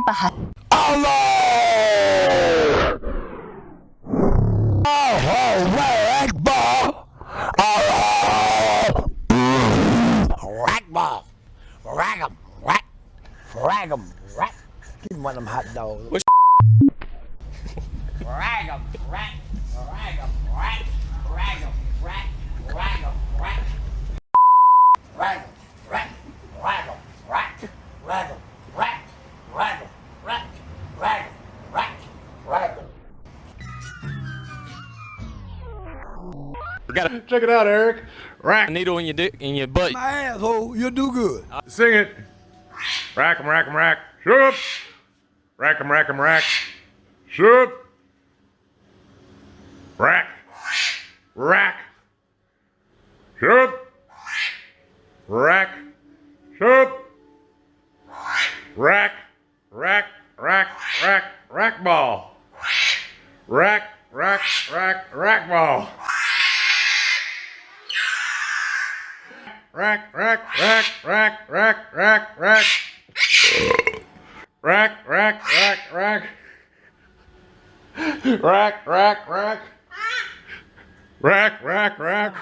pahat. Allah! Oh, rag ball! Rag ball! Rag 'em, rag! Rag 'em, rag! Give me one of them hot dogs. Rag 'em, rag! Rag 'em, rag! Rag 'em, rag! Rag 'em, rag! Rag 'em, rag! Rag 'em, rag! Rag 'em, rag! Rag 'em, rag! Rag 'em, rag! Rag 'em. Check it out, Eric. Rack a needle in your dick, in your butt. My asshole, you'll do good. Sing it. Rack 'em, rack 'em, rack. Shoop. Rack 'em, rack 'em, rack. Shoop. Rack. Rack. Shoop. Rack. Shoop. Rack. Rack. Rack. Rack. Rack ball. Rack. Rack. Rack. Rack ball. Rack, rack, rack, rack, rack, rack, rack. Rack, rack, rack, rack. Rack, rack, rack. Rack, rack, rack.